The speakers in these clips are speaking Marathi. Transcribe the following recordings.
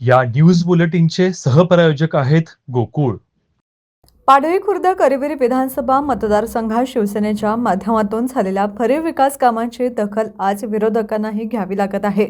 या न्यूज बुलेटिनचे सहप्रायोजक आहेत गोकुळ. पाडळी खुर्द करवीर विधानसभा मतदारसंघात शिवसेनेच्या माध्यमातून झालेल्या भरीव विकास कामांची दखल आज विरोधकांनाही घ्यावी लागत आहे.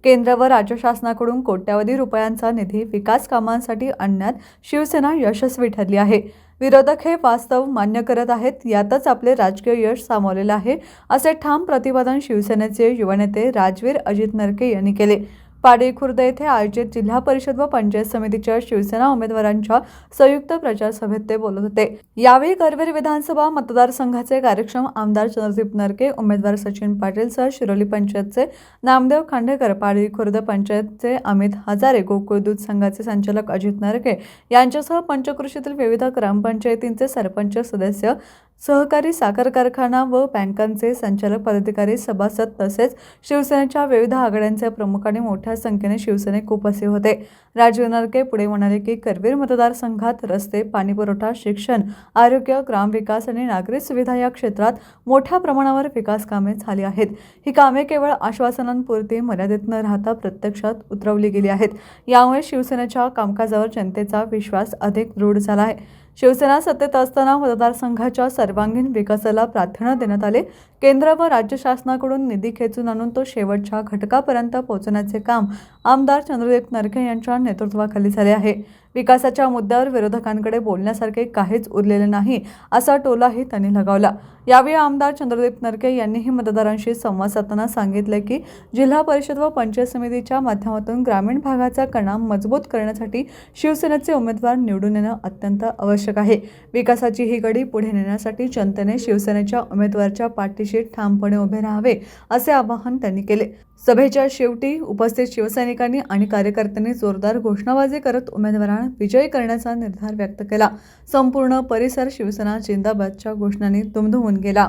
केंद्र व राज्य शासनाकडून कोट्यवधी रुपयांचा निधी विकास कामांसाठी आणण्यात शिवसेना यशस्वी ठरली आहे. विरोधक हे वास्तव मान्य करत आहेत. यातच आपले राजकीय यश सामावलेलं आहे, असे ठाम प्रतिपादन शिवसेनेचे युवानेते राजवीर अजित नरके यांनी केले. पाडळी खुर्द येथे आयोजित जिल्हा परिषद व पंचायत समितीच्या शिवसेना उमेदवारांच्या संयुक्त प्रचार सभेत ते बोलत होते. यावेळी करवीर विधानसभा मतदारसंघाचे कार्यक्षम आमदार चंद्रदीप नरके, उमेदवार सचिन पाटीलसह शिरोली पंचायतचे नामदेव खांडेकर, पाडळी खुर्द पंचायतचे अमित हजारे, गोकुळ दूध संघाचे संचालक अजित नरके यांच्यासह पंचक्रोशीतील विविध ग्रामपंचायतींचे सरपंच सदस्य, सहकारी साखर कारखाना व बँकांचे संचालक, पदाधिकारी, सभासद तसेच शिवसेनेच्या विविध आघाड्यांचे प्रमुख आणि मोठ्या संख्येने शिवसैनिक उपस्थित होते. राजवीर नरके पुढे म्हणाले की करवीर मतदारसंघात रस्ते, पाणीपुरवठा, शिक्षण, आरोग्य, ग्रामविकास आणि नागरी सुविधा या क्षेत्रात मोठ्या प्रमाणावर विकास कामे झाली आहेत. ही कामे केवळ आश्वासनांपुरती मर्यादित न राहता प्रत्यक्षात उतरवली गेली आहेत. यामुळे शिवसेनेच्या कामकाजावर जनतेचा विश्वास अधिक दृढ झाला आहे. शिवसेना सत्तेत असताना मतदारसंघाच्या सर्वांगीण विकासाला प्राधान्य देण्यात आले. केंद्र व राज्य शासनाकडून निधी खेचून आणून तो शेवटच्या घटकापर्यंत पोहोचवण्याचे काम आमदार चंद्रदीप नरके यांच्या नेतृत्वाखाली झाले आहे. विकासाच्या मुद्द्यावर विरोधकांकडे बोलण्यासारखे काहीच उरलेले नाही, असा टोलाही त्यांनी लगावला. यावेळी आमदार चंद्रदीप नरके यांनीही मतदारांशी संवाद साधताना सांगितले की जिल्हा परिषद व पंचायत समितीच्या माध्यमातून ग्रामीण भागाचा कणा मजबूत करण्यासाठी शिवसेनेचे उमेदवार निवडून येणं अत्यंत आवश्यक आहे. विकासाची ही गडी पुढे नेण्यासाठी जनतेने शिवसेनेच्या उमेदवाराच्या पाठीशी ठामपणे उभे राहावे, असे आवाहन त्यांनी केले. सभेच्या शेवटी उपस्थित शिवसैनिकांनी आणि कार्यकर्त्यांनी जोरदार घोषणाबाजी करत उमेदवारांना विजयी करण्याचा निर्धार व्यक्त केला. संपूर्ण परिसर शिवसेना जिंदाबादच्या घोषणांनी दुमदुमून गेला.